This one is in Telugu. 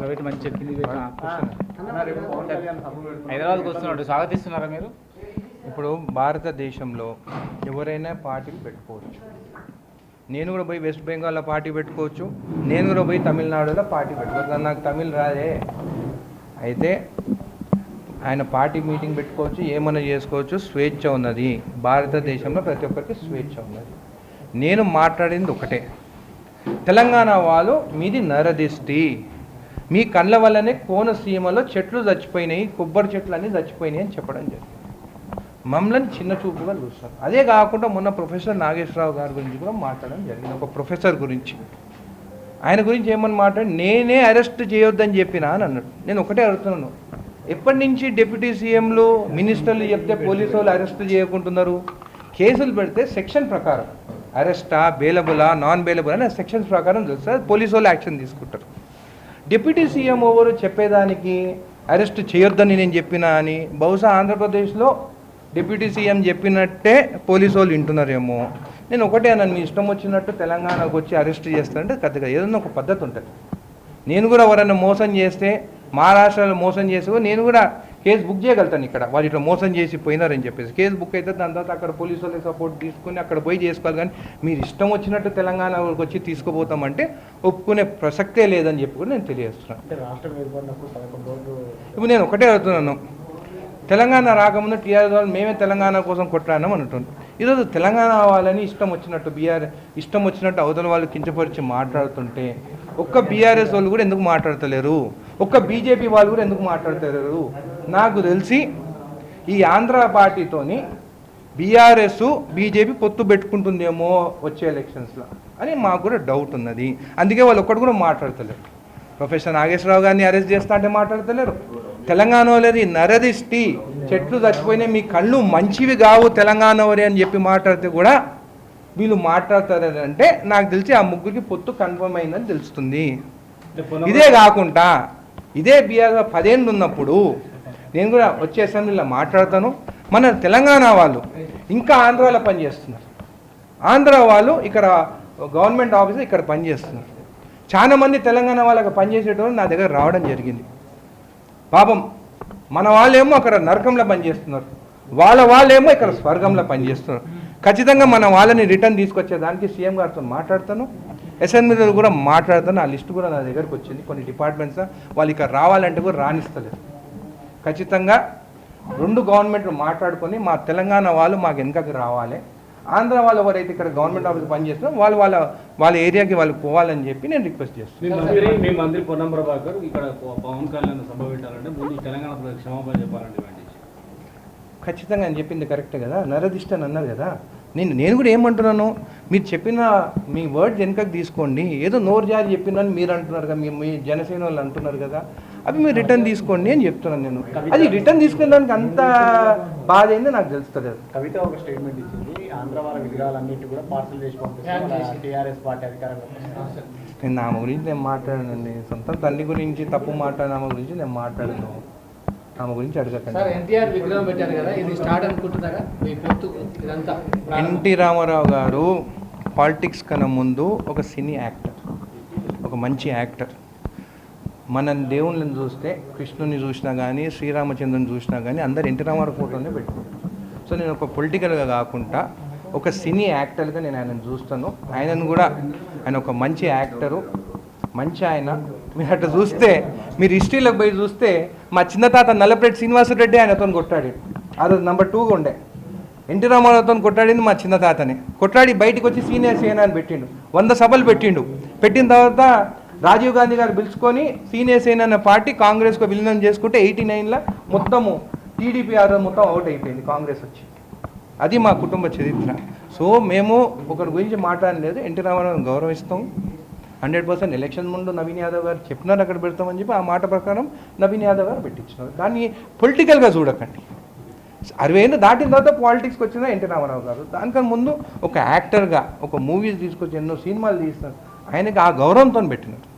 హైదరాబాద్కి వస్తున్నట్టు స్వాగతిస్తున్నారా మీరు? ఇప్పుడు భారతదేశంలో ఎవరైనా పార్టీలు పెట్టుకోవచ్చు. నేను కూడా పోయి వెస్ట్ బెంగాల్లో పార్టీ పెట్టుకోవచ్చు, నేను కూడా పోయి తమిళనాడులో పార్టీ పెట్టుకోవచ్చు. నాకు తమిళ్ రాదే, అయితే ఆయన పార్టీ మీటింగ్ పెట్టుకోవచ్చు, ఏమైనా చేసుకోవచ్చు, స్వేచ్ఛ ఉన్నది. భారతదేశంలో ప్రతి ఒక్కరికి స్వేచ్ఛ ఉన్నది. నేను మాట్లాడింది ఒకటే, తెలంగాణ వాళ్ళు మీది నరదిష్టి, మీ కళ్ళ వల్లనే కోనసీమలో చెట్లు చచ్చిపోయినాయి, కొబ్బరి చెట్లు అన్నీ చచ్చిపోయినాయి అని చెప్పడం జరిగింది. మమ్మల్ని చిన్న చూపుగా చూస్తారు. అదే కాకుండా మొన్న ప్రొఫెసర్ నాగేశ్వరరావు గారి గురించి కూడా మాట్లాడడం జరిగింది. ఒక ప్రొఫెసర్ గురించి, ఆయన గురించి ఏమని మాట్లాడి, నేనే అరెస్ట్ చేయొద్దని చెప్పినా అని అన్నాడు. నేను ఒకటే అడుగుతున్నాను, ఎప్పటి నుంచి డిప్యూటీ సీఎంలు మినిస్టర్లు చెప్తే పోలీసు వాళ్ళు అరెస్ట్ చేయకుంటున్నారు? కేసులు పెడితే సెక్షన్ ప్రకారం అరెస్టా, బెయిలబులా, నాన్ బెయిలబుల్ అనే సెక్షన్స్ ప్రకారం తెలుస్తుంది, పోలీసు వాళ్ళు యాక్షన్ తీసుకుంటారు. డిప్యూటీ సీఎం ఎవరు చెప్పేదానికి అరెస్ట్ చేయొద్దని నేను చెప్పినా అని? బహుశా ఆంధ్రప్రదేశ్లో డిప్యూటీ సీఎం చెప్పినట్టే పోలీసు వాళ్ళు వింటున్నారేమో. నేను ఒకటే అన్నాను, మీ ఇష్టం వచ్చినట్టు తెలంగాణకు వచ్చి అరెస్ట్ చేస్తారంటే కరెక్ట్గా ఏదన్నా ఒక పద్ధతి ఉంటుంది. నేను కూడా ఎవరైనా మోసం చేస్తే, మహారాష్ట్రలో మోసం చేసి నేను కూడా కేసు బుక్ చేయగలుగుతాను. ఇక్కడ వాళ్ళు ఇట్లా మోసం చేసి పోయినారని చెప్పేసి కేసు బుక్ అయితే దాని తర్వాత అక్కడ పోలీసు వాళ్ళకి సపోర్ట్ తీసుకుని అక్కడ పోయి చేసుకోవాలి. కానీ మీరు ఇష్టం వచ్చినట్టు తెలంగాణకి వచ్చి తీసుకుపోతామంటే ఒప్పుకునే ప్రసక్తే లేదని చెప్పి కూడా నేను తెలియజేస్తున్నాను. ఇప్పుడు నేను ఒకటే అడుగుతున్నాను, తెలంగాణ రాకముందు టీఆర్ఎస్ వాళ్ళు మేమే తెలంగాణ కోసం కొట్లాడినాం అంటుంది. ఈరోజు తెలంగాణ వాళ్ళని ఇష్టం వచ్చినట్టు ఇష్టం వచ్చినట్టు అవతల వాళ్ళు కించపరిచి మాట్లాడుతుంటే ఒక్క బీఆర్ఎస్ వాళ్ళు కూడా ఎందుకు మాట్లాడతలేరు? ఒక్క బీజేపీ వాళ్ళు కూడా ఎందుకు మాట్లాడతలేరు? నాకు తెలిసి ఈ ఆంధ్ర పార్టీతోని బీఆర్ఎస్ బీజేపీ పొత్తు పెట్టుకుంటుందేమో వచ్చే ఎలక్షన్స్లో అని మాకు కూడా డౌట్ ఉన్నది. అందుకే వాళ్ళు ఒక్కడు కూడా మాట్లాడతలేరు. ప్రొఫెసర్ నాగేశ్వరరావు గారిని అరెస్ట్ చేస్తా అంటే మాట్లాడతలేరు. తెలంగాణ వాళ్ళది నరదిష్టి, చెట్లు చచ్చిపోయినాయి, మీ కళ్ళు మంచివి కావు తెలంగాణ వారి అని చెప్పి మాట్లాడితే కూడా వీళ్ళు మాట్లాడతారంటే నాకు తెలిసి ఆ ముగ్గురికి పొత్తు కన్ఫర్మ్ అయిందని తెలుస్తుంది. ఇదే కాకుండా ఇదే బీఆర్ 10 ఏళ్ళు ఉన్నప్పుడు నేను కూడా వచ్చే అసెంబ్లీలో మాట్లాడతాను. మన తెలంగాణ వాళ్ళు ఇంకా ఆంధ్రాలో పనిచేస్తున్నారు, ఆంధ్ర వాళ్ళు ఇక్కడ గవర్నమెంట్ ఆఫీసర్ ఇక్కడ పనిచేస్తున్నారు. చాలా మంది తెలంగాణ వాళ్ళకి పనిచేసేటప్పుడు నా దగ్గర రావడం జరిగింది. పాపం మన వాళ్ళేమో అక్కడ నరకంలో పనిచేస్తున్నారు, వాళ్ళేమో ఇక్కడ స్వర్గంలో పనిచేస్తున్నారు. ఖచ్చితంగా మన వాళ్ళని రిటర్న్ తీసుకొచ్చేదానికి సీఎం గారితో మాట్లాడతాను, అసెంబ్లీలో కూడా మాట్లాడతాను. ఆ లిస్టు కూడా నా దగ్గరకు వచ్చింది. కొన్ని డిపార్ట్మెంట్స్ వాళ్ళు ఇక్కడ రావాలంటే కూడా రాణిస్తలేదు. ఖచ్చితంగా 2 గవర్నమెంట్లు మాట్లాడుకొని మా తెలంగాణ వాళ్ళు మాకు వెనకకి రావాలి, ఆంధ్ర వాళ్ళు ఎవరైతే ఇక్కడ గవర్నమెంట్ ఆఫీస్ పనిచేస్తున్నారో వాళ్ళ ఏరియాకి వాళ్ళు పోవాలని చెప్పి నేను రిక్వెస్ట్ చేస్తున్నాను. మీ మంత్రి పొన్నం ప్రభాకర్ ఇక్కడ పవన్ కళ్యాణ్ సభ పెట్టాలంటే ముందు తెలంగాణ క్షమాపణ చెప్పాలంటే ఖచ్చితంగా అని చెప్పింది కరెక్టే కదా, నరదిష్ట అని అన్నారు కదా. నేను కూడా ఏమంటున్నాను, మీరు చెప్పిన మీ వర్డ్స్ వెనకకి తీసుకోండి. ఏదో నోరు జారి చెప్పినని మీరు అంటున్నారు కదా, మీ జనసేన వాళ్ళు అంటున్నారు కదా, అవి మీరు రిటర్న్ తీసుకోండి అని చెప్తున్నాను. నేను అది రిటర్న్ తీసుకునేదానికి అంత బాధ అయింది నాకు తెలుస్తలేదు. కవిత ఒక స్టేట్మెంట్ ఇచ్చింది, ఆంధ్ర వాళ్ళ విగ్రహాలన్నింటి కూడా పార్సల్ చేసి పంపిస్తాను టీఆర్ఎస్ పార్టీ అధికారంలో. నేను ఆమె గురించి నేను మాట్లాడానండి, సొంత తల్లి గురించి తప్పు మాట్లాడిన ఆమె గురించి నేను మాట్లాడను. ఆమె గురించి అడగకండి. ఎన్టీ రామారావు గారు పాలిటిక్స్ కన్నా ముందు ఒక సినీ యాక్టర్, ఒక మంచి యాక్టర్. మన దేవుళ్ళని చూస్తే కృష్ణుని చూసినా కానీ, శ్రీరామచంద్రుని చూసినా కానీ అందరు ఎన్టీ రామారావు ఫోటోనే పెట్టుకుంటారు. సో నేను ఒక పొలిటికల్గా కాకుండా ఒక సినీ యాక్టర్గా నేను ఆయనను చూస్తాను. ఆయనను కూడా ఆయన ఒక మంచి యాక్టరు, మంచి ఆయన. మీరు అట్లా చూస్తే, మీరు హిస్టరీలోకి పోయి చూస్తే మా చిన్న తాత నల్లపరెడ్డి శ్రీనివాసరెడ్డి ఆయనతో కొట్టాడు. ఆ రోజు నెంబర్ 2గా ఉండే. ఎన్టీ రామారావుతో కొట్టాడింది మా చిన్న తాతనే. కొట్లాడి బయటకు వచ్చి సీనియర్ సేన అని పెట్టిండు, 100 సభలు పెట్టిండు. పెట్టిన తర్వాత రాజీవ్ గాంధీ గారు పిలుచుకొని సీనియర్ సేన అనే పార్టీ కాంగ్రెస్కు విలీనం చేసుకుంటే 89లో మొత్తము టీడీపీ మొత్తం అవుట్ అయిపోయింది, కాంగ్రెస్ వచ్చి. అది మా కుటుంబ చరిత్ర. సో మేము ఒకరి గురించి మాట్లాడలేదు, ఎన్టీ రామారావుని గౌరవిస్తాం 100%. ఎలక్షన్ ముందు నవీన్ యాదవ్ గారు చెప్పినారు అక్కడ పెడతామని చెప్పి, ఆ మాట ప్రకారం నవీన్ యాదవ్ గారు పెట్టించినారు. దాన్ని పొలిటికల్గా చూడకండి. 60 ఏళ్ళు దాటిన తర్వాత పాలిటిక్స్కి వచ్చిన ఎన్టీ రామారావు గారు, దానికన్నా ముందు ఒక యాక్టర్గా ఒక మూవీస్ తీసుకొచ్చి ఎన్నో సినిమాలు తీస్తున్నారు, ఆయనకి ఆ గౌరవంతో పెట్టినారు.